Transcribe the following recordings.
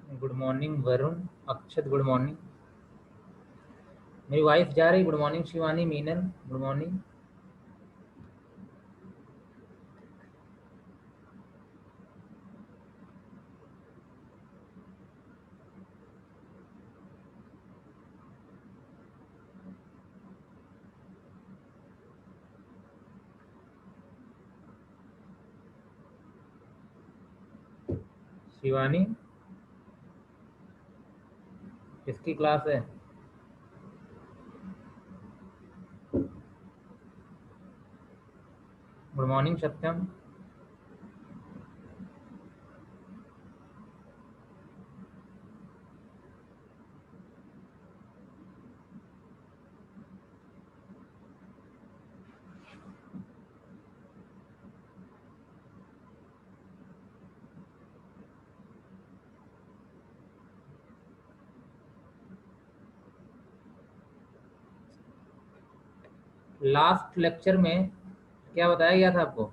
Good morning Varun. Akshat good morning. मेरी wife जा रही। Good morning Shivani Meenal good morning. Shivani किसकी क्लास है? Good morning Satyam. Last lecture में क्या बताया गया था आपको?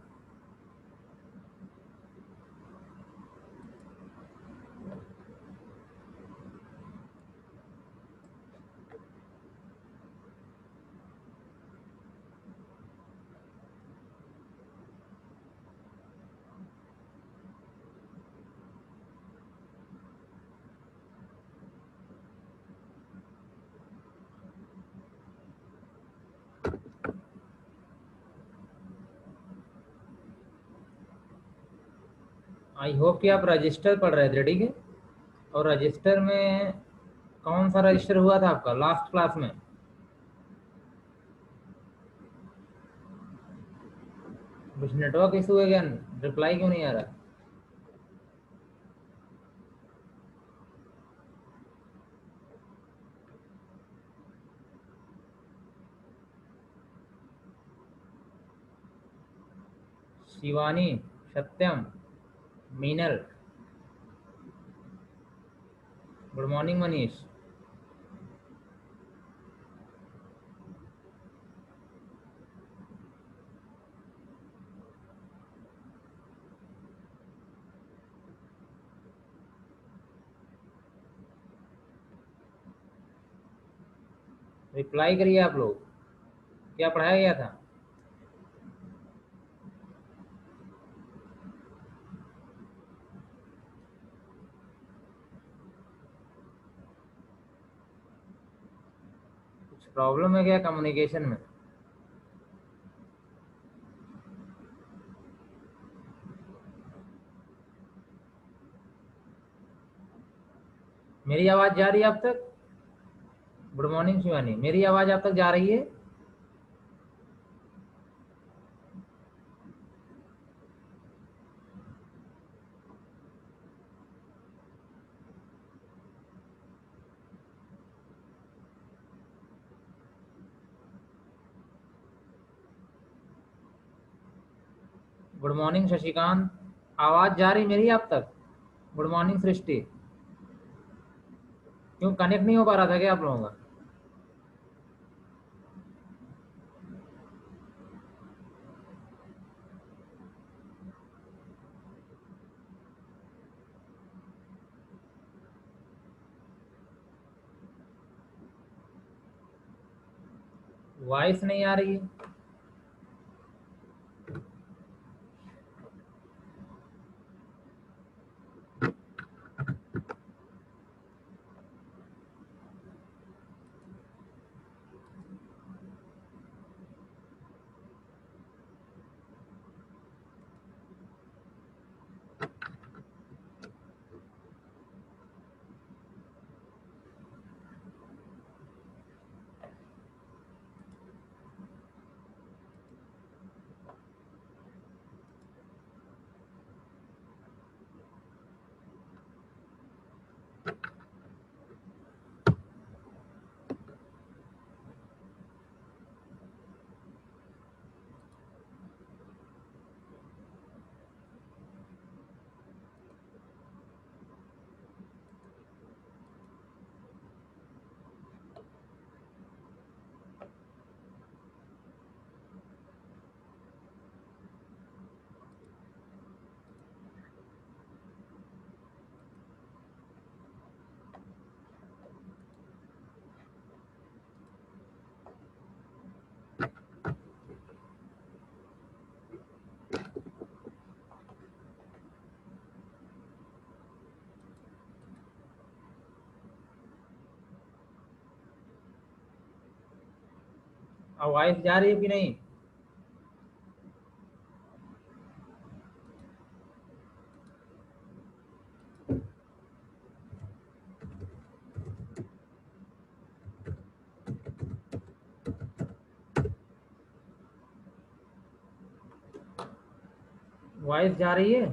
आई होप कि आप रजिस्टर पढ़ रहे थे, ठीक है। और रजिस्टर में कौन सा रजिस्टर हुआ था आपका लास्ट क्लास में? कुछ नेटवर्क इशू है क्या? रिप्लाई क्यों नहीं आ रहा? Shivani, Satyam, Meenal good morning. Manish reply करिए आप लोग। क्या पढ़ाया गया था? कुछ प्रॉब्लम है क्या कम्युनिकेशन में? मेरी आवाज जा रही है आप तक? गुड मॉर्निंग शिवानी, मेरी आवाज आप तक जा रही है? गुड मॉर्निंग शशिकांत, आवाज जा रही मेरी आप तक? गुड मॉर्निंग सृष्टि। क्यों कनेक्ट नहीं हो पा रहा था क्या आप लोगों का? वॉइस नहीं आ रही है? अब वॉइस जा रही है कि नहीं? वॉइस जा रही है?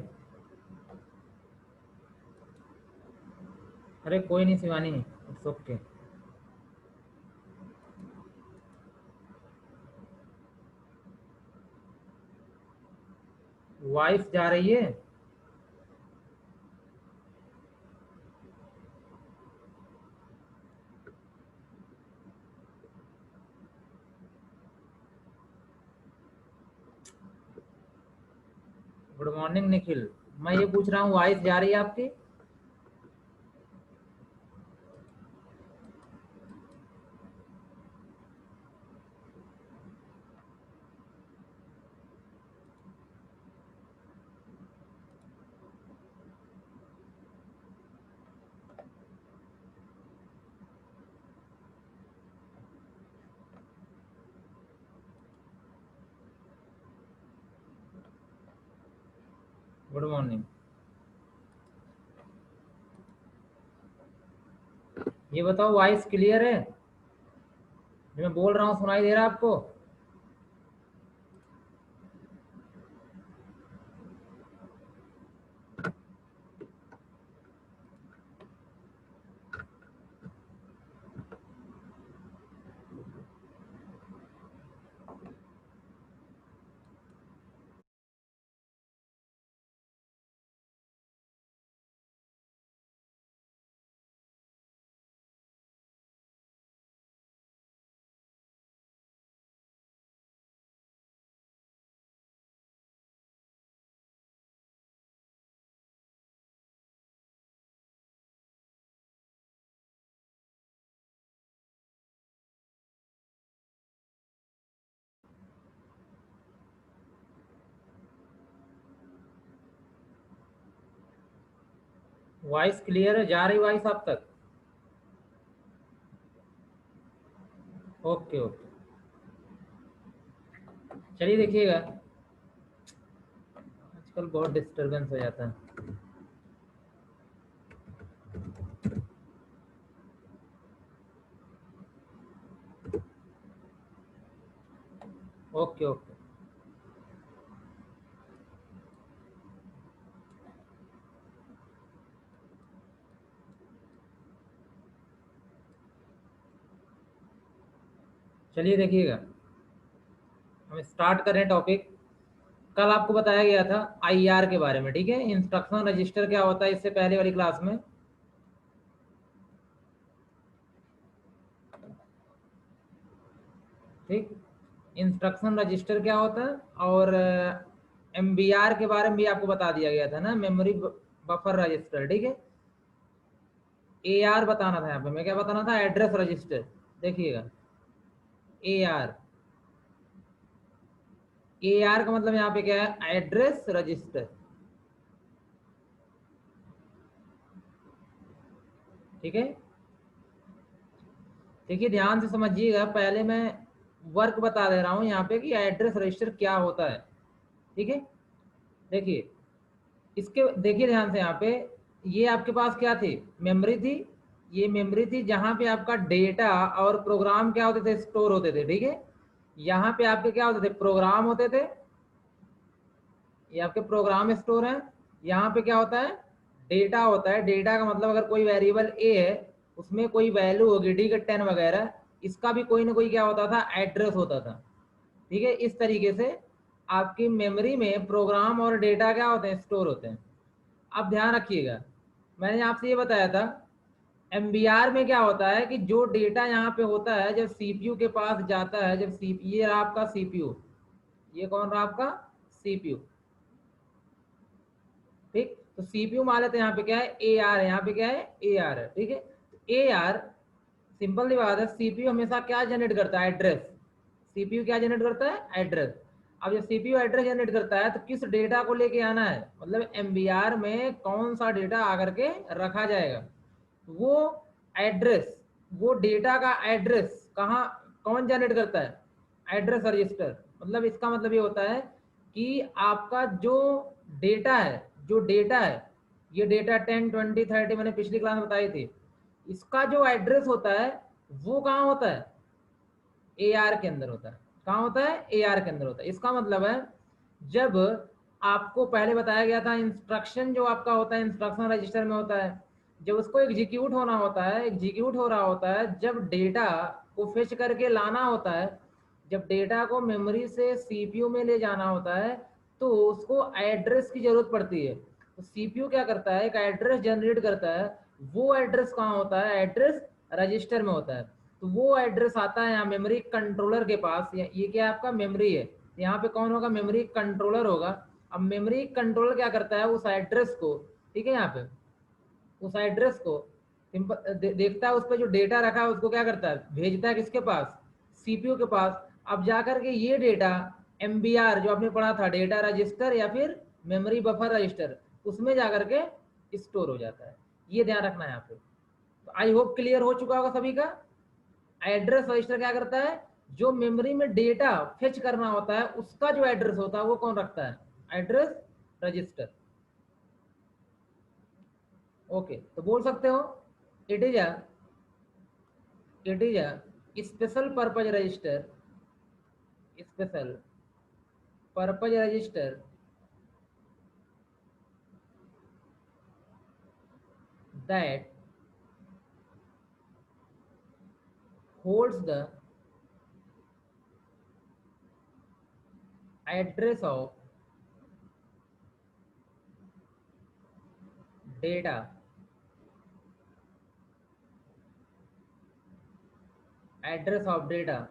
अरे कोई नहीं शिवानी, इट्स ओके। वॉइस जा रही है? Good morning Nikhil. मैं ये पूछ रहा हूँ वॉइस जा रही है आपकी? Good morning. ये बताओ वॉइस क्लियर है? जो मैं बोल रहा हूँ सुनाई दे रहा है आपको? वॉइस क्लियर है? जा रही वॉइस आप तक? Okay okay. चलिए देखिएगा, आजकल बहुत डिस्टरबेंस हो जाता है। Okay okay. चलिए देखिएगा, हम स्टार्ट करें टॉपिक। कल आपको बताया गया था आईआर के बारे में, ठीक है? इंस्ट्रक्शन रजिस्टर क्या होता है, इससे पहले वाली क्लास में। ठीक, इंस्ट्रक्शन रजिस्टर क्या होता है, और एमबीआर के बारे में भी आपको बता दिया गया था ना, मेमोरी बफर रजिस्टर, ठीक है? एआर बताना था यहाँ पे, मैं क्या बताना था? Address register. देखिएगा, एआर, एआर का मतलब यहाँ पे क्या है? एड्रेस रजिस्टर, ठीक है? देखिए ध्यान से समझिएगा, पहले मैं वर्क बता दे रहा हूँ यहाँ पे कि एड्रेस रजिस्टर क्या होता है, ठीक है? देखिए, इसके देखिए ध्यान से, यहाँ पे ये आपके पास क्या थी? मेमोरी थी। ये मेमोरी थी जहाँ पे आपका डेटा और प्रोग्राम क्या होते थे? स्टोर होते थे, ठीक है? यहाँ पे आपके क्या होते थे? प्रोग्राम होते थे। ये आपके प्रोग्राम स्टोर हैं। यहाँ पे क्या होता है? डेटा होता है। डेटा का मतलब अगर कोई वेरिएबल ए है, उसमें कोई वैल्यू होगी, ठीक है, 10 वगैरह, इसका भी कोई ना कोई क्या होता था? एड्रेस होता था, ठीक है? इस तरीके से आपकी मेमोरी में प्रोग्राम और डेटा क्या होते हैं? स्टोर होते हैं। अब ध्यान रखिएगा, मैंने आपसे ये बताया था एमबीआर में क्या होता है कि जो डेटा यहाँ पे होता है, जब सीपीयू के पास जाता है, जब ये रहा आपका सीपीयू, ये कौन रहा आपका? सीपीयू, ठीक? तो सीपीयू मान लेते हैं, यहाँ पे क्या है? ए आर है, यहाँ पे क्या है? ए आर है, ठीक है? ए आर, सिंपल सी बात है, सीपीयू हमेशा क्या जनरेट करता है? एड्रेस। सीपीयू क्या जनरेट करता है? एड्रेस। अब जब सीपीयू एड्रेस जनरेट करता है तो किस डेटा को लेके आना है, मतलब एमबीआर में कौन सा डेटा आकर के रखा जाएगा, वो एड्रेस, वो डेटा का एड्रेस कहाँ, कौन जनरेट करता है? एड्रेस रजिस्टर मतलब इसका मतलब ये होता है कि आपका जो डेटा है, ये डेटा 10, 20, 30 मैंने पिछली क्लास में बताई थी, इसका जो एड्रेस होता है वो कहाँ होता है, AR के अंदर होता है। कहाँ होता है, AR के अंदर होता है। इसका मतलब है जब आपको पहले बताया गया था इंस्ट्रक्शन जो आपका होता है इंस्ट्रक्शन रजिस्टर में होता है, जब उसको एग्जीक्यूट होना होता है, एग्जीक्यूट हो रहा होता है, जब डेटा को फेच करके लाना होता है, जब डेटा को मेमोरी से सीपीयू में ले जाना होता है, तो उसको एड्रेस की जरूरत पड़ती है। तो सीपीयू क्या करता है, एक एड्रेस जनरेट करता है। वो एड्रेस कहाँ होता है, एड्रेस रजिस्टर में होता है। तो वो एड्रेस आता है यहाँ मेमोरी कंट्रोलर के पास। ये क्या है, आपका मेमोरी है। यहाँ पे कौन होगा, मेमोरी कंट्रोलर होगा। अब मेमोरी कंट्रोलर क्या करता है, उस एड्रेस को, ठीक है, यहाँ पे उस एड्रेस को देखता है, उस पर जो डेटा रखा है उसको क्या करता है, भेजता है किसके पास, सीपीयू के पास। अब जाकर के ये डेटा MBR जो आपने पढ़ा था, डेटा रजिस्टर या फिर मेमोरी बफर रजिस्टर, उसमें जाकर के स्टोर हो जाता है। ये ध्यान रखना है यहाँ पे। तो आई होप क्लियर हो चुका होगा सभी का। एड्रेस रजिस्टर क्या करता है, जो मेमोरी में डेटा फेच करना होता है उसका जो एड्रेस होता है वो कौन रखता है, एड्रेस रजिस्टर। ओके, तो बोल सकते हो it is a special purpose register, special purpose register that holds the address of data,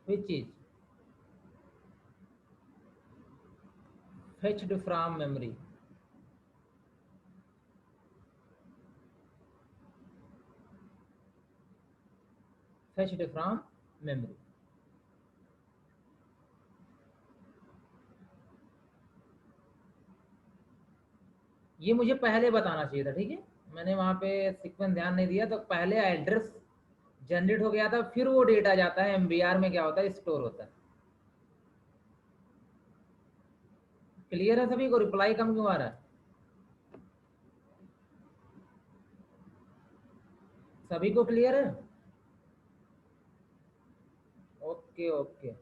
which is fetched from memory. Fetched from memory. ये मुझे पहले बताना चाहिए था, ठीक है, मैंने वहां पे सीक्वेंस ध्यान नहीं दिया। तो पहले एड्रेस जनरेट हो गया था, फिर वो डेटा जाता है MBR में, क्या होता है, स्टोर होता है। क्लियर है सभी को, रिप्लाई कम क्यों आ रहा है, सभी को क्लियर है। ओके ओके,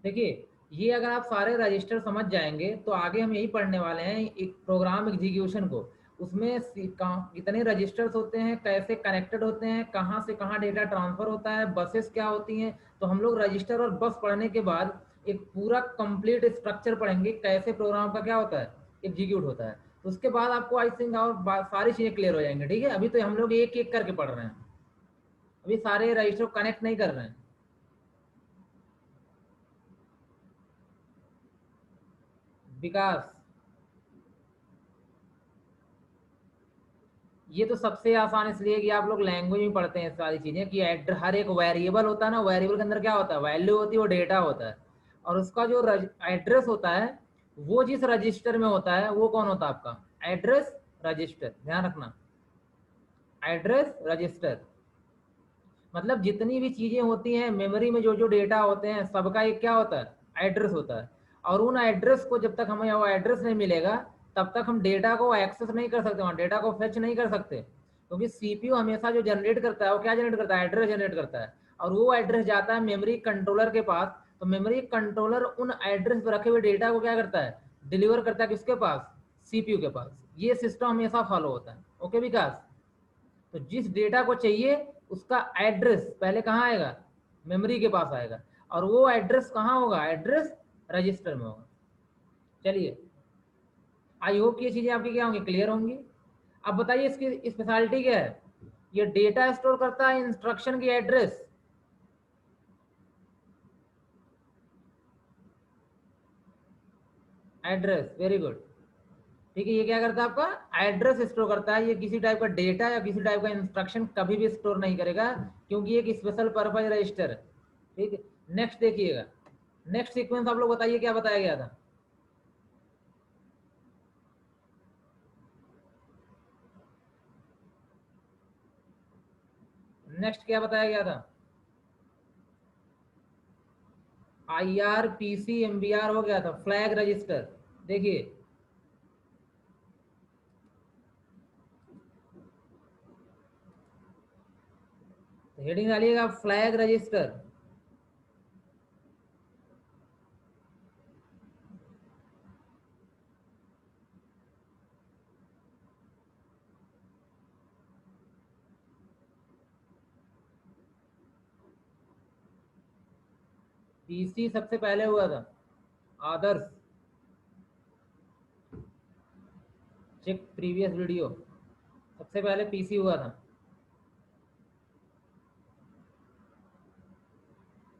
देखिए ये अगर आप सारे रजिस्टर समझ जाएंगे तो आगे हम यही पढ़ने वाले हैं, एक प्रोग्राम एग्जीक्यूशन को। उसमें कितने रजिस्टर्स होते हैं, कैसे कनेक्टेड होते हैं, कहाँ से कहाँ डेटा ट्रांसफर होता है, बसेस क्या होती हैं। तो हम लोग रजिस्टर और बस पढ़ने के बाद एक पूरा कंप्लीट स्ट्रक्चर पढ़ेंगे, कैसे प्रोग्राम का क्या होता है, एग्जीक्यूट होता है। तो उसके बाद आपको आई थिंक और सारी चीज़ें क्लियर हो जाएंगी, ठीक है। अभी तो हम लोग एक एक करके पढ़ रहे हैं, अभी सारे रजिस्टर कनेक्ट नहीं कर रहे हैं। विकास, ये तो सबसे आसान इसलिए कि आप लोग लैंग्वेज में पढ़ते हैं सारी चीजें, कि हर एक वेरिएबल होता है ना, वेरिएबल के अंदर क्या होता है, वैल्यू होती है, वो डेटा होता है। और उसका जो एड्रेस होता है वो जिस रजिस्टर में होता है वो कौन होता है, आपका एड्रेस रजिस्टर। ध्यान रखना, एड्रेस रजिस्टर मतलब जितनी भी चीजें होती हैं मेमोरी में, जो जो डेटा होते हैं, सबका एक क्या होता है, एड्रेस होता है। और उन एड्रेस को जब तक हमें वो एड्रेस नहीं मिलेगा तब तक हम डेटा को एक्सेस नहीं कर सकते, वहाँ डेटा को फेच नहीं कर सकते। क्योंकि सीपीयू हमेशा जो जनरेट करता है वो क्या जनरेट करता है, एड्रेस जनरेट करता है। और वो एड्रेस जाता है मेमोरी कंट्रोलर के पास। तो मेमोरी कंट्रोलर उन एड्रेस पर रखे हुए डेटा को क्या करता है, डिलीवर करता है किसके पास, सीपीयू के पास। ये सिस्टम हमेशा फॉलो होता है। ओके विकास, तो जिस डेटा को चाहिए उसका एड्रेस पहले कहाँ आएगा, मेमोरी के पास आएगा। और वो एड्रेस कहाँ होगा, एड्रेस रजिस्टर में होगा। चलिए, आई होप ये चीजें आपकी क्या होंगी, क्लियर होंगी। अब बताइए इसकी स्पेशलिटी क्या है। ये डेटा स्टोर करता है इंस्ट्रक्शन की एड्रेस, वेरी गुड, ठीक है। ये क्या करता है, आपका एड्रेस स्टोर करता है। ये किसी टाइप का डेटा या किसी टाइप का इंस्ट्रक्शन कभी भी स्टोर नहीं करेगा, क्योंकि ये एक स्पेशल पर्पज रजिस्टर है, ठीक है। नेक्स्ट देखिएगा, नेक्स्ट सीक्वेंस आप लोग बताइए क्या बताया गया था। नेक्स्ट क्या बताया गया था? IRPC MBR हो गया था, फ्लैग रजिस्टर। देखिए हेडिंग डालिएगा फ्लैग रजिस्टर। पीसी सबसे पहले हुआ था, आदर्श। चेक प्रीवियस वीडियो, सबसे पहले पीसी हुआ था।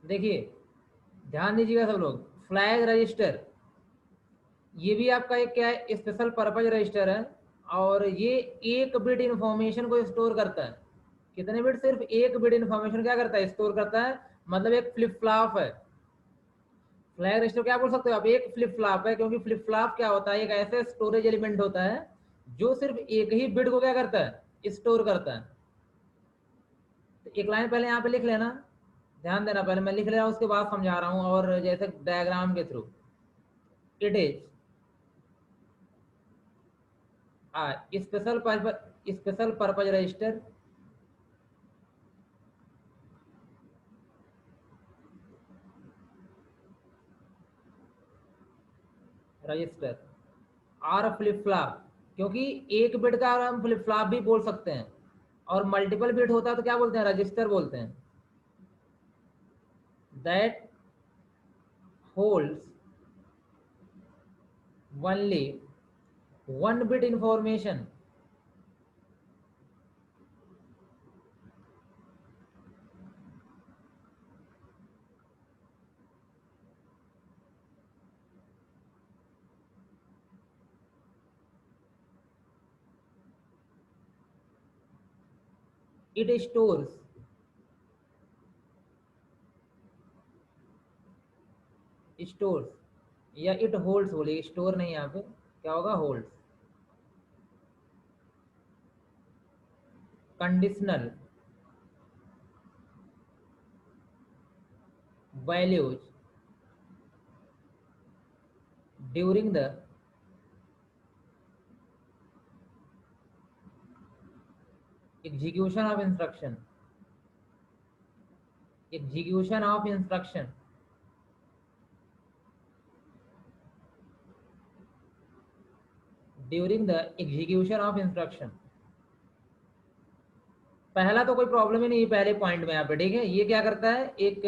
देखिए ध्यान दीजिएगा सब लोग, फ्लैग रजिस्टर ये भी आपका एक क्या है, स्पेशल पर्पज रजिस्टर है। और ये एक बिट इंफॉर्मेशन को स्टोर करता है। कितने बिट? सिर्फ एक बिट इंफॉर्मेशन क्या करता है, स्टोर करता है। मतलब एक फ्लिप फ्लॉप है। फ्लैग रजिस्टर क्या बोल सकते हो आप, एक फ्लिप फ्लॉप है। क्योंकि फ्लिप फ्लॉप क्या होता है, एक ऐसे स्टोरेज एलिमेंट होता है जो सिर्फ एक ही बिट को क्या करता है, स्टोर करता है। तो एक लाइन पहले यहाँ पे लिख लेना, ध्यान देना। पहले मैं लिख ले रहा हूँ, उसके बाद समझा रहा हूँ, और जैसे डायग्राम के through. It is special purpose register register R flip flop. क्योंकि एक बिट का हम फ्लिप फ्लॉप भी बोल सकते हैं, और मल्टीपल बिट होता है तो क्या बोलते हैं, रजिस्टर बोलते हैं। That holds only one bit information it stores stores या इट होल्ड्स, बोलिए स्टोर नहीं, यहाँ पे क्या होगा, holds conditional values during the execution of instruction execution of instruction during the execution of instruction. पहला तो कोई प्रॉब्लम ही नहीं है पहले पॉइंट में यहाँ पे, ठीक है। ये क्या करता है, एक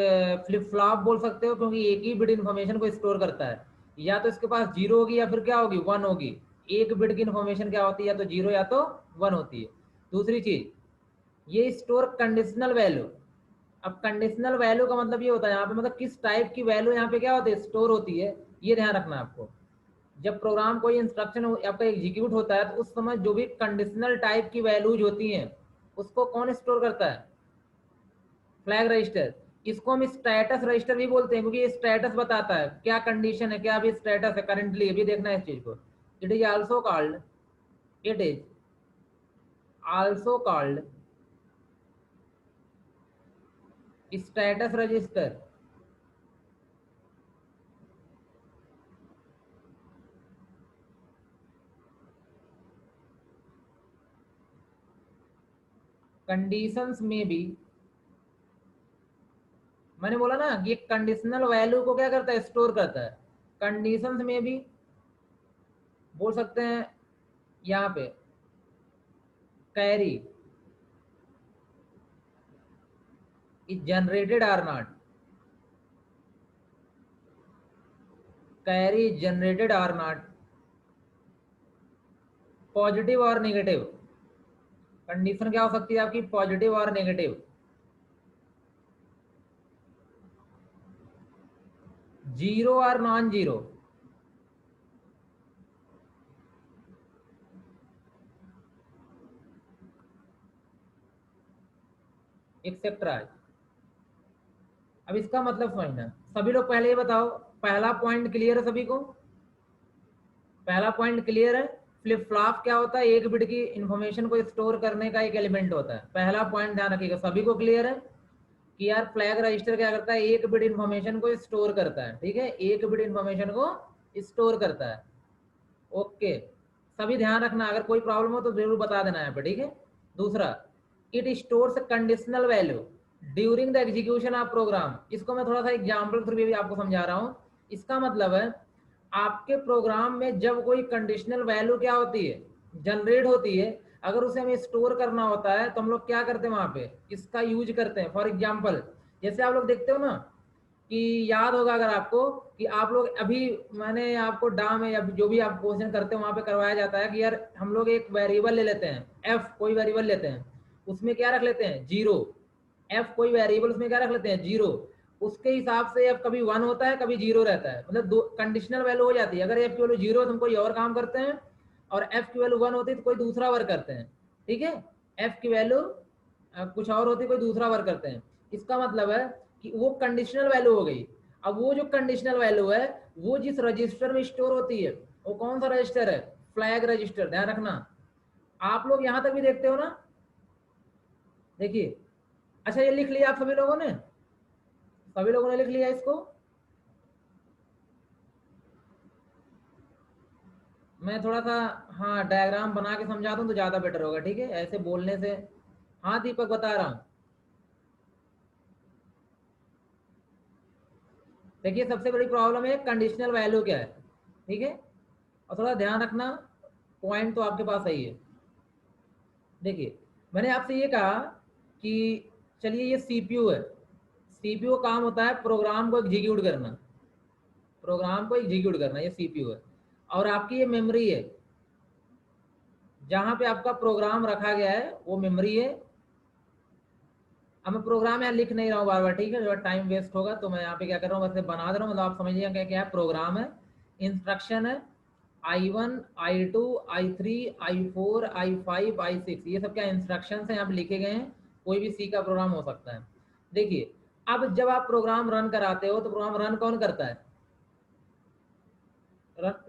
फ्लिप फ्लॉप बोल सकते हो, क्योंकि एक ही बिट इन्फॉर्मेशन को स्टोर करता है। या तो इसके पास जीरो होगी या फिर क्या होगी, वन होगी। एक बिट की इन्फॉर्मेशन क्या होती है, या तो जीरो या तो वन होती है। दूसरी चीज, ये स्टोर कंडीशनल वैल्यू। अब कंडीशनल वैल्यू का मतलब ये होता है यहाँ पे, मतलब किस टाइप की वैल्यू यहाँ पे क्या होती है, स्टोर होती है। ये ध्यान रखना है आपको। जब प्रोग्राम कोई इंस्ट्रक्शन आपका एग्जीक्यूट होता है, तो उस समय जो भी कंडीशनल टाइप की वैल्यूज होती हैं, उसको कौन स्टोर करता है, फ्लैग रजिस्टर। इसको हम स्टेटस रजिस्टर भी बोलते हैं, क्योंकि ये स्टेटस बताता है क्या कंडीशन है, क्या अभी स्टेटस है करंटली, अभी देखना है इस चीज को। It is also called it is also called status register. Conditions में भी, मैंने बोला ना, ये कंडीशनल वैल्यू को क्या करता है, स्टोर करता है। कंडीशंस में भी बोल सकते हैं यहाँ पे carry is generated or not, carry is generated or not, positive और नेगेटिव। कंडीशन क्या हो सकती है आपकी, पॉजिटिव और नेगेटिव। जीरो और नॉन जीरो, एक्सेट्रा। अब इसका मतलब समझना, सभी लोग पहले ये बताओ, पहला पॉइंट क्लियर है सभी को? पहला पॉइंट क्लियर है? फ्लिप फ्लॉप क्या होता है? एक बिट की इंफॉर्मेशन को स्टोर करने का एक एलिमेंट होता है। पहला पॉइंट ध्यान रखिएगा, सभी को क्लियर है कि यार फ्लैग रजिस्टर क्या करता है? एक बिट इंफॉर्मेशन को स्टोर करता है। ठीक है, एक बिट इंफॉर्मेशन को स्टोर करता है। ओके, सभी ध्यान रखना, अगर कोई प्रॉब्लम हो तो जरूर बता देना यहाँ पे। ठीक है, दूसरा, it stores conditional value during the execution of program. इसको मैं थोड़ा सा एग्जाम्पल थ्रू भी आपको समझा रहा हूँ। इसका मतलब है आपके प्रोग्राम में जब कोई कंडीशनल वैल्यू क्या होती है, जनरेट होती है, अगर उसे हमें स्टोर करना होता है तो हम लोग क्या करते हैं वहां पे, इसका यूज करते हैं। फॉर एग्जाम्पल, जैसे आप लोग देखते हो ना कि याद होगा अगर आपको कि आप लोग अभी, मैंने आपको डा में या जो भी आप क्वेश्चन करते हो वहां पे करवाया जाता है कि यार हम लोग एक वेरिएबल ले लेते हैं, एफ कोई वेरिएबल लेते हैं, उसमें क्या रख लेते हैं, जीरो। एफ कोई वेरिएबल, उसमें क्या रख लेते हैं, जीरो। उसके हिसाब से एफ कभी वन होता है, कभी जीरो रहता है, मतलब दो कंडीशनल वैल्यू हो जाती है। अगर एफ की वैल्यू जीरो है तो हम कोई और काम करते हैं, और एफ की वैल्यू वन होती है तो कोई दूसरा वर्क करते हैं। ठीक है, एफ की वैल्यू कुछ और होती है, कोई दूसरा वर्क करते हैं। इसका मतलब है कि वो कंडीशनल वैल्यू हो गई। अब वो जो कंडीशनल वैल्यू है वो जिस रजिस्टर में स्टोर होती है, वो कौन सा रजिस्टर है, फ्लैग रजिस्टर। ध्यान रखना, आप लोग यहां तक भी देखते हो ना, देखिए। अच्छा, ये लिख लिया आप सभी लोगों ने, सभी लोगों ने लिख लिया इसको? मैं थोड़ा सा, हाँ, डायग्राम बना के समझा दूं तो ज्यादा बेटर होगा। ठीक है, ऐसे बोलने से। हाँ दीपक, बता रहा हूं। देखिए, सबसे बड़ी प्रॉब्लम है कंडीशनल वैल्यू क्या है। ठीक है, और थोड़ा ध्यान रखना, पॉइंट तो आपके पास सही है। देखिए, मैंने आपसे ये कहा कि चलिए ये सीपीयू है, सीपीयू का काम होता है प्रोग्राम को एग्जीक्यूट करना, प्रोग्राम को एग्जीक्यूट करना, ये सीपीयू है। और आपकी ये मेमोरी है, जहां पे आपका प्रोग्राम रखा गया है वो मेमोरी है। अब मैं प्रोग्राम यहाँ लिख नहीं रहा हूँ बार बार, ठीक है, जो टाइम वेस्ट होगा, तो मैं यहाँ पे क्या कर रहा हूँ, बस बना दे रहा हूँ, मतलब आप समझिए क्या क्या है। प्रोग्राम है, इंस्ट्रक्शन है, I1, I2, I3, I4, I5, I6, ये सब क्या इंस्ट्रक्शन है, यहाँ पे लिखे गए हैं। कोई भी सी का प्रोग्राम हो सकता है। देखिए, अब जब आप प्रोग्राम रन कराते हो तो प्रोग्राम रन कौन करता है,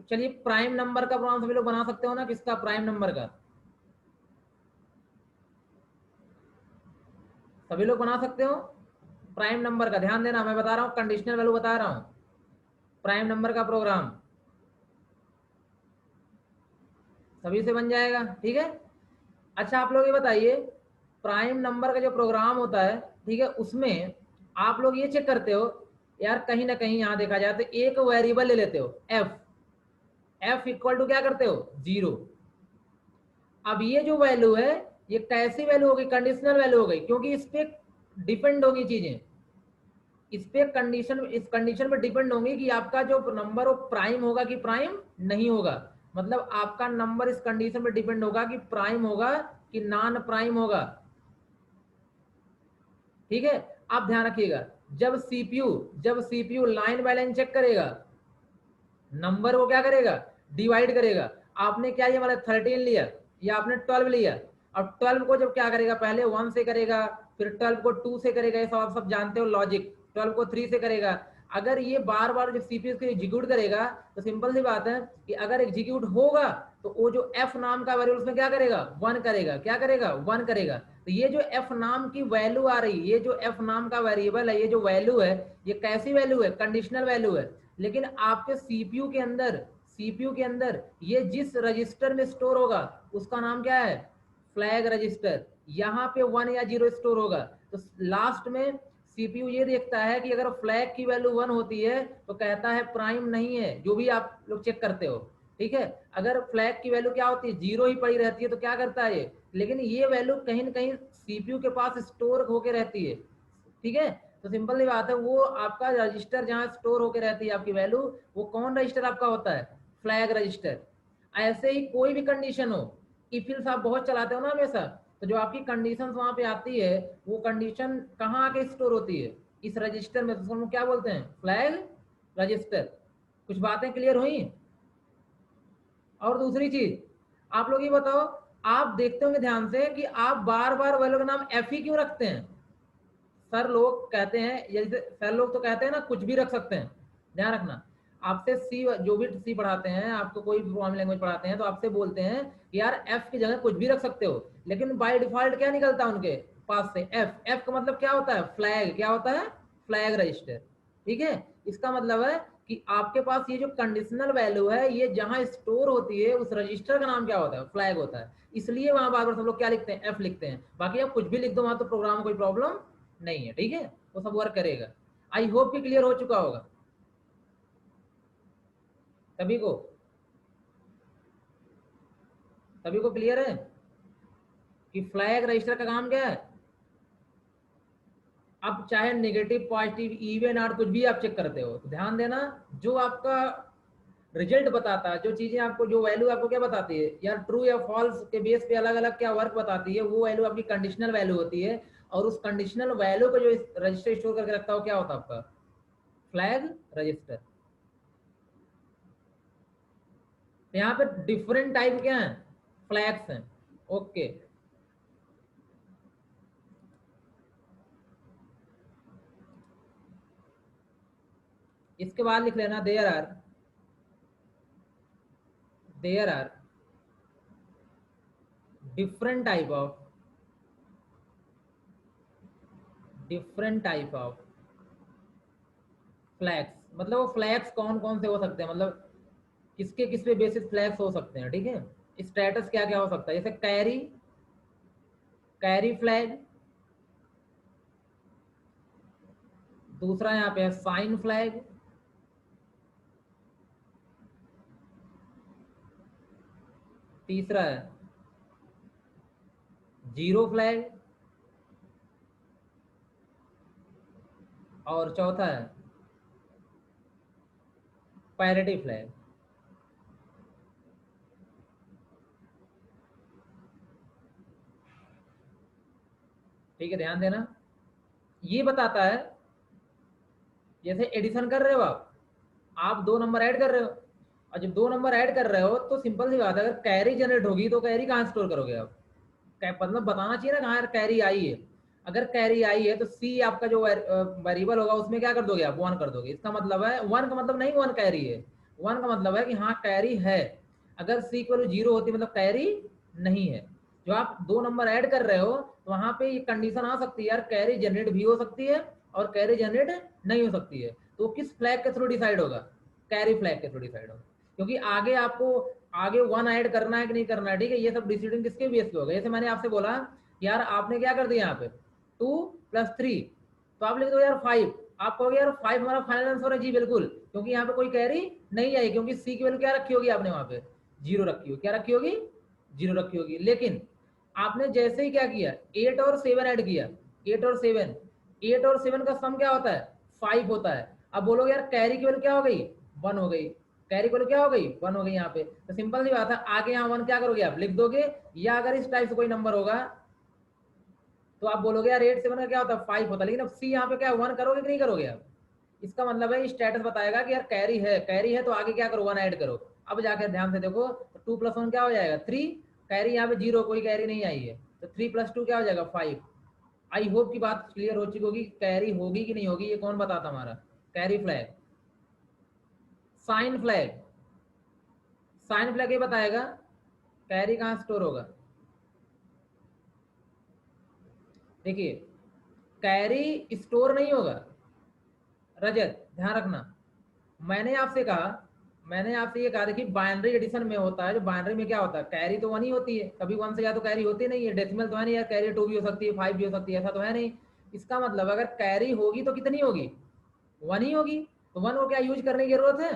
चलिए प्राइम नंबर का प्रोग्राम सभी लोग बना सकते हो ना, किसका, प्राइम नंबर का, सभी लोग बना सकते हो प्राइम नंबर का। ध्यान देना, मैं बता रहा हूँ, कंडीशनल वैल्यू बता रहा हूँ, प्राइम नंबर का प्रोग्राम सभी से बन जाएगा। ठीक है, अच्छा आप लोग ये बताइए, प्राइम नंबर का जो प्रोग्राम होता है, ठीक है, उसमें आप लोग ये चेक करते हो यार, कहीं ना कहीं यहाँ देखा जाए तो एक वेरिएबल ले लेते हो, एफ, एफ इक्वल टू क्या करते हो, जीरो। अब ये जो वैल्यू है, ये कैसी वैल्यू होगी, कंडीशनल वैल्यू हो गई, क्योंकि इस पे डिपेंड होगी चीजें, इस पे कंडीशन, इस कंडीशन पे डिपेंड होंगी कि आपका जो नंबर वो प्राइम होगा कि प्राइम नहीं होगा। मतलब आपका नंबर इस कंडीशन पे डिपेंड होगा कि प्राइम होगा कि नॉन प्राइम होगा। ठीक है, आप ध्यान रखिएगा, जब CPU line by line check करेगा, नंबर को क्या करेगा, डिवाइड करेगा। आपने क्या लिया, मतलब 13 लिया या आपने 12 लिया। अब 12 को जब क्या करेगा, पहले 1 से करेगा, फिर 12 को 2 से करेगा, ये सब आप सब जानते हो लॉजिक। 12 को 3 से करेगा। अगर ये बार बार जब सीपीयू को एग्जीक्यूट करेगा तो सिंपल सी बात है कि अगर एग्जीक्यूट होगा तो वो जो एफ नाम का वेरिएबल उसमें क्या करेगा, 1 करेगा। क्या करेगा, 1 करेगा। तो ये जो एफ नाम की वैल्यू आ रही है, ये जो एफ नाम का वेरिएबल है, ये जो वैल्यू है, ये कैसी वैल्यू है, कंडीशनल वैल्यू है। लेकिन आपके सीपीयू के अंदर ये जिस रजिस्टर में स्टोर होगा उसका नाम क्या है, फ्लैग रजिस्टर। यहाँ पे 1 या 0 स्टोर होगा। तो लास्ट में सीपीयू ये देखता है कि अगर फ्लैग की वैल्यू 1 होती है तो कहता है प्राइम नहीं है, जो भी आप लोग चेक करते हो। ठीक है, अगर फ्लैग की वैल्यू क्या होती है, 0 ही पड़ी रहती है, तो क्या करता है ये, लेकिन ये वैल्यू कहीं ना कहीं सीपीयू के पास स्टोर होके रहती है। ठीक है, तो सिंपल सी बात है, वो आपका रजिस्टर जहां स्टोर होकर रहती है आपकी वैल्यू, वो कौन रजिस्टर आपका होता है, फ्लैग रजिस्टर। ऐसे ही कोई भी कंडीशन हो, इफ एल्स आप बहुत चलाते हो ना हमेशा, तो जो आपकी कंडीशन वहां पे आती है, वो कंडीशन कहाँ आके स्टोर होती है, इस रजिस्टर में। तो क्या बोलते हैं, फ्लैग रजिस्टर। कुछ बातें क्लियर हुई? और दूसरी चीज, आप लोग ये बताओ, आप देखते होंगे ध्यान से कि आप बार बार वैल्यू का नाम एफ ही क्यों रखते हैं। सर लोग कहते हैं, जैसे सर लोग तो कहते हैं ना कुछ भी रख सकते हैं, ध्यान रखना। आपसे सी, जो भी सी पढ़ाते हैं आपको, कोई भी प्रोग्रामिंग लैंग्वेज पढ़ाते हैं तो आपसे बोलते हैं कि यार एफ की जगह कुछ भी रख सकते हो, लेकिन बाय डिफॉल्ट क्या निकलता है उनके पास से, एफ। एफ का मतलब क्या होता है, फ्लैग। क्या होता है, फ्लैग रजिस्टर। ठीक है, इसका मतलब है कि आपके पास ये जो कंडीशनल वैल्यू है ये जहां स्टोर होती है उस रजिस्टर का नाम क्या होता है, फ्लैग होता है। इसलिए वहां बार बार सब लोग क्या लिखते हैं, एफ लिखते हैं। बाकी आप कुछ भी लिख दो वहां तो प्रोग्राम में कोई प्रॉब्लम नहीं है। ठीक है, वो सब वर्क करेगा। आई होप कि क्लियर हो चुका होगा सभी को, सभी को क्लियर है कि फ्लैग रजिस्टर का काम क्या है। अब चाहे नेगेटिव पॉजिटिव इवन और कुछ भी आप चेक करते हो तो ध्यान देना, जो आपका रिजल्ट बताता है, जो चीजें आपको, जो वैल्यू आपको क्या बताती है यार, ट्रू या फॉल्स के बेस पे अलग अलग क्या वर्क बताती है, वो वैल्यू आपकी कंडीशनल वैल्यू होती है। और उस कंडीशनल वैल्यू को जो रजिस्टर स्टोर करके रखता हो क्या होता है आपका, फ्लैग रजिस्टर। यहाँ पे डिफरेंट टाइप क्या है, फ्लैग्स हैं। ओके, इसके बाद लिख लेना there are different type of flags. मतलब वो फ्लैग्स कौन कौन से हो सकते हैं, मतलब किसके किस पे बेसिस फ्लैग्स हो सकते हैं। ठीक है, स्टेटस क्या क्या हो सकता है, जैसे कैरी, कैरी फ्लैग। दूसरा यहाँ पे है साइन फ्लैग। तीसरा है जीरो फ्लैग। और चौथा है पैरिटी फ्लैग। ठीक है, ध्यान देना, ये बताता है जैसे एडिशन कर रहे हो आप दो नंबर ऐड कर रहे हो, और जब दो नंबर ऐड कर रहे हो तो सिंपल सी बात है, अगर कैरी जनरेट होगी तो कैरी कहाँ स्टोर करोगे आप, मतलब बताना चाहिए ना कहाँ कैरी आई है। अगर कैरी आई है तो सी आपका जो वेरिएबल होगा उसमें क्या कर दोगे आप, वन कर दोगे। इसका मतलब है, वन का मतलब नहीं वन कैरी है, वन का मतलब है कि हाँ कैरी है। अगर सी इक्वल जीरो होती मतलब कैरी नहीं है। जो आप दो नंबर ऐड कर रहे हो तो वहां पे ये कंडीशन आ सकती है यार, कैरी जनरेट भी हो सकती है और कैरी जनरेट नहीं हो सकती है। तो किस फ्लैग के थ्रू डिसाइड होगा, कैरी फ्लैग के थ्रू डिसाइड होगा, क्योंकि आगे आपको आगे वन ऐड करना है कि नहीं करना है। ठीक है, ये सब डिसीजन किसके बेस पे होगा। जैसे मैंने आपसे बोला यार, आपने क्या कर दिया यहाँ पे 2 + 3, तो आप लिख दो यार 5। आप कहोगे यार 5 हमारा फाइनल आंसर है, जी बिल्कुल, क्योंकि यहाँ पे कोई कैरी नहीं आई, क्योंकि सी की वैल्यू क्या रखी होगी आपने वहां पे, जीरो रखी होगी। क्या रखी होगी, जीरो रखी होगी। लेकिन आपने जैसे ही क्या किया, 8 और 7 ऐड किया, 8 और 7, 8 और 7 का सम क्या होता है, 5 होता है। अब बोलोगे यार कैरी की वैल्यू क्या हो गई, 1 हो गई। कैरी की वैल्यू क्या हो गई, 1 हो गई यहाँ पे। तो सिंपल सी बात है, आगे यहाँ 1 क्या करोगे आप, लिख दोगे। या अगर इस टाइप से कोई नंबर होगा तो आप बोलोगे यार 8 7 का क्या होता है, 5 होता है। लेकिन अब सी यहाँ पे क्या 1 करोगे कि नहीं करोगे आप। इसका मतलब है स्टेटस बताएगा कि यार कैरी है, कैरी है तो आगे क्या करो, 1 ऐड करो। अब जाकर ध्यान से देखो तो 2 + 1 क्या हो जाएगा, 3। कैरी यहाँ पे जीरो, कोई कैरी नहीं आई है, तो 3 + 2 क्या हो जाएगा, 5। आई होप की बात क्लियर हो चुकी होगी, कैरी होगी कि नहीं होगी ये कौन बताता हमारा, carry flag. Sign flag, sign flag ये बताएगा कैरी कहाँ स्टोर होगा। देखिए, कैरी स्टोर नहीं होगा रजत, ध्यान रखना। मैंने आपसे कहा, मैंने आपसे ये कहा, देखिए बाइनरी एडिशन में होता है, जो बाइनरी में क्या होता है, कैरी तो 1 ही होती है, कभी 1 से या तो कैरी होती नहीं है। डेसिमल तो है नहीं यार, कैरी 2 भी हो सकती है, 5 भी हो सकती है, ऐसा तो है नहीं। इसका मतलब अगर कैरी होगी तो कितनी होगी, 1 ही होगी। तो 1 को क्या यूज करने की जरूरत है,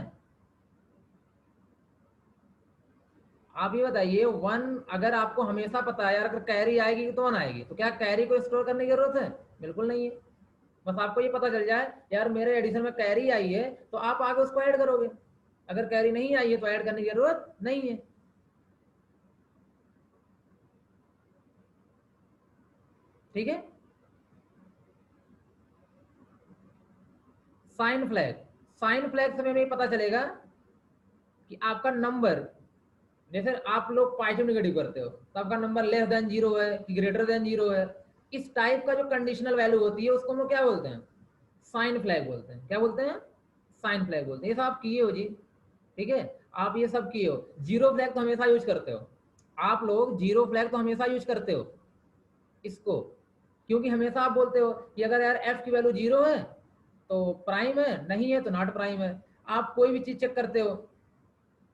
आप ये बताइए। 1 अगर आपको हमेशा पता है यार, अगर कैरी आएगी तो 1 आएगी, तो क्या कैरी को स्टोर करने की जरूरत है, बिल्कुल नहीं है। बस आपको ये पता चल जाए यार मेरे एडिशन में कैरी आई है तो आप आगे उसको ऐड करोगे, अगर कैरी नहीं आई है तो ऐड करने की जरूरत नहीं है। ठीक है, साइन फ्लैग, साइन फ्लैग से हमें पता चलेगा कि आपका नंबर, जैसे आप लोग पॉजिटिव निगेटिव करते हो तो आपका नंबर लेस देन जीरो है कि ग्रेटर देन जीरो है। इस टाइप का जो कंडीशनल वैल्यू होती है उसको हम लोग क्या बोलते हैं, साइन फ्लैग बोलते हैं। क्या बोलते हैं, साइन फ्लैग बोलते हैं। ये सब आप किए हो जी, ठीक है, आप ये सब किए हो। जीरो फ्लैग तो हमेशा यूज करते हो आप लोग, जीरो फ्लैग तो हमेशा यूज करते हो इसको, क्योंकि हमेशा आप बोलते हो कि अगर यार एफ की वैल्यू जीरो है तो प्राइम है, नहीं है तो नॉट प्राइम है। आप कोई भी चीज चेक करते हो,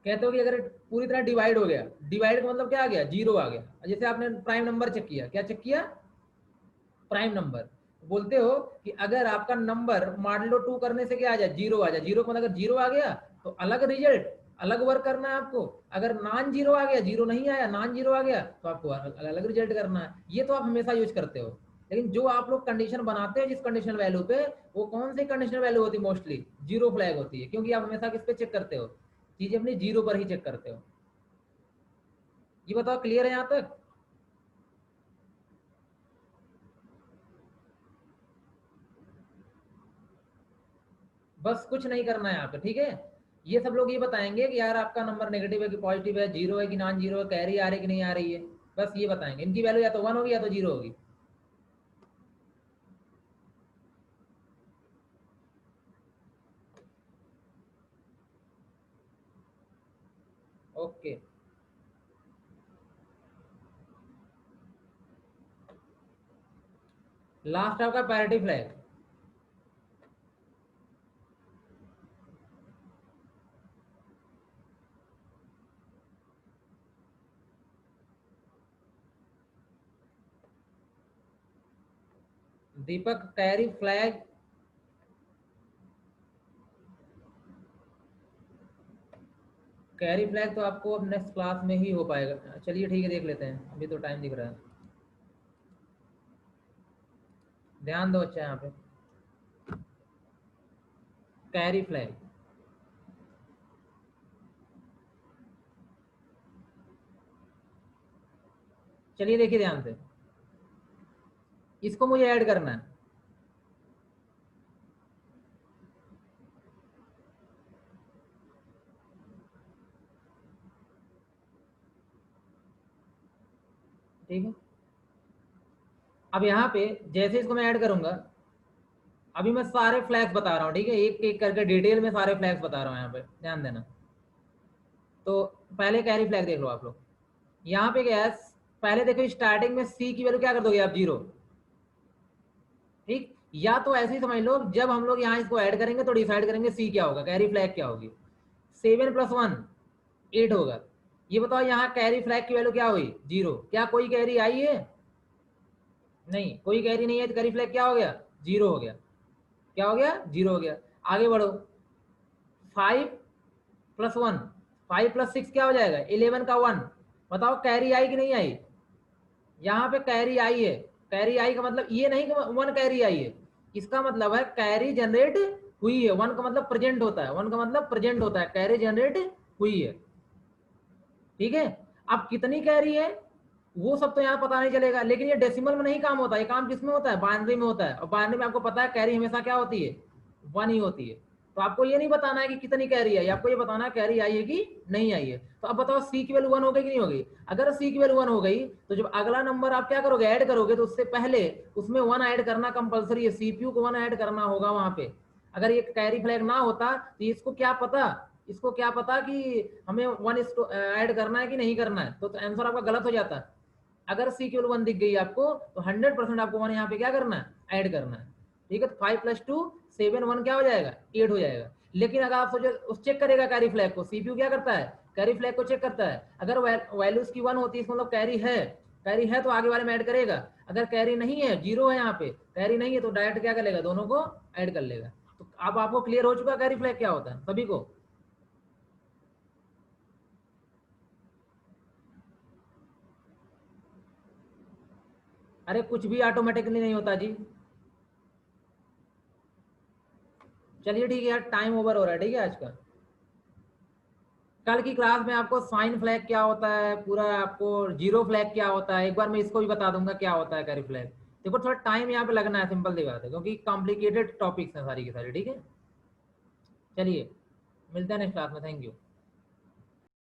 कहते हो कि अगर पूरी तरह डिवाइड हो गया, डिवाइड का मतलब क्या आ गया, जीरो आ गया। जैसे आपने प्राइम नंबर चेक किया, क्या चेक किया, प्राइम नंबर। बोलते हो कि अगर आपका नंबर मान लो 2 करने से क्या आ जाए, जीरो आ जाए। जीरो का मतलब अगर जीरो आ गया तो अलग रिजल्ट, अलग वर्क करना है आपको। अगर नॉन जीरो आ गया, जीरो नहीं आया, नॉन जीरो आ गया, तो आपको अलग रिजल्ट करना है। ये तो आप हमेशा यूज करते हो। लेकिन जो आप लोग कंडीशन बनाते हो जिस कंडीशन वैल्यू पे, वो कौन सी कंडीशन वैल्यू होती है, मोस्टली जीरो फ्लैग होती है, क्योंकि आप हमेशा किस पे चेक करते हो, चीजें अपनी जीरो पर ही चेक करते हो। ये बताओ, क्लियर है यहाँ तक? बस कुछ नहीं करना है यहाँ पे, ठीक है। ये सब लोग ये बताएंगे कि यार आपका नंबर नेगेटिव है कि पॉजिटिव है, जीरो है कि नॉन जीरो है, कैरी आ रही है कि नहीं आ रही है, बस ये बताएंगे। इनकी वैल्यू या तो 1 होगी या तो जीरो होगी। ओके, लास्ट आपका पैरिटी फ्लैग। दीपक, कैरी फ्लैग, कैरी फ्लैग तो आपको अब नेक्स्ट क्लास में ही हो पाएगा। चलिए ठीक है, देख लेते हैं, अभी तो टाइम दिख रहा है। ध्यान दो अच्छा यहाँ पे, कैरी फ्लैग। चलिए देखिए ध्यान से, इसको मुझे ऐड करना है। ठीक है, अब यहाँ पे जैसे इसको मैं ऐड करूंगा, अभी मैं सारे फ्लैग्स बता रहा हूँ, ठीक है, एक एक करके डिटेल में सारे फ्लैग्स बता रहा हूँ, यहाँ पे ध्यान देना। तो पहले कैरी फ्लैग देख लो आप लोग, यहाँ पे क्या है, पहले देखो स्टार्टिंग में सी की वैल्यू क्या कर दोगे आप, जीरो, ठीक। या तो ऐसे ही समझ लो, जब हम लोग यहाँ इसको ऐड करेंगे तो डिसाइड करेंगे सी क्या होगा, कैरी फ्लैग क्या होगी। 7 + 1 8 होगा। ये बताओ यहाँ कैरी फ्लैग की वैल्यू क्या हुई, जीरो। क्या कोई कैरी आई है, नहीं, कोई कैरी नहीं है, तो कैरी फ्लैग क्या हो गया, जीरो हो गया। क्या हो गया, जीरो हो गया। आगे बढ़ो, 5 + 1, 5 + 6 क्या हो जाएगा, 11 का 1। बताओ कैरी आई कि नहीं आई, यहाँ पे कैरी आई है। कैरी आई का मतलब ये नहीं कि 1 कैरी आई है, इसका मतलब है कैरी जनरेट हुई है। 1 का मतलब प्रेजेंट होता है, 1 का मतलब प्रेजेंट होता है, कैरी जनरेट हुई है, ठीक है। अब कितनी कैरी है वो सब तो यहाँ पता नहीं चलेगा, लेकिन ये डेसिमल में नहीं काम होता, ये काम किस में होता है, बाइनरी में होता है। और बाइनरी में आपको पता है कैरी हमेशा क्या होती है, 1 ही होती है। तो आपको ये नहीं बताना है कि कितनी कैरी आई, आपको ये बताना है कैरी आई है कि नहीं आई है। तो अब बताओ सी की वैल्यू 1 हो गई कि नहीं हो गई। अगर सी की वैल्यू 1 हो गई तो जब अगला नंबर आप क्या करोगे, ऐड करोगे, तो उससे पहले उसमें 1 ऐड करना कंपलसरी है, सीपीयू को 1 ऐड करना होगा वहां पे। अगर ये कैरी फ्लैग ना होता तो इसको क्या पता, इसको क्या पता कि हमें 1 इसको ऐड करना है कि नहीं करना है, तो आंसर आपका गलत हो जाता है। अगर सी की वैल्यू 1 दिख गई आपको तो 100% आपको 1 यहाँ पे क्या करना है, ऐड करना है, ठीक है। तो 5 + 2 7, 1 क्या हो जाएगा, 8 हो जाएगा। लेकिन अगर आप सोचो उस चेक करेगा कैरी फ्लैग को, सीपीयू क्या करता है, कैरी फ्लैग को चेक करता है। अगर वैल्यू उसकी 1 होती है, इसका मतलब कैरी है, कैरी है तो आगे वाले में ऐड करेगा। अगर कैरी नहीं है, जीरो है, यहाँ पे कैरी नहीं है, तो डायरेक्ट क्या कर लेगा, दोनों को ऐड कर लेगा। तो अब आपको क्लियर हो चुका कैरी फ्लैग क्या होता है सभी को। अरे कुछ भी ऑटोमेटिकली नहीं होता जी। चलिए ठीक है यार, टाइम ओवर हो रहा है, ठीक है आज का। कल की क्लास में आपको साइन फ्लैग क्या होता है, पूरा आपको जीरो फ्लैग क्या होता है, एक बार मैं इसको भी बता दूंगा क्या होता है कैरी फ्लैग। देखो थोड़ा टाइम यहाँ पे लगना है, सिंपल सी बात है, क्योंकि कॉम्प्लिकेटेड टॉपिक्स हैं सारी की सारी, ठीक है। चलिए मिलते हैं नेक्स्ट क्लास में, थैंक यू।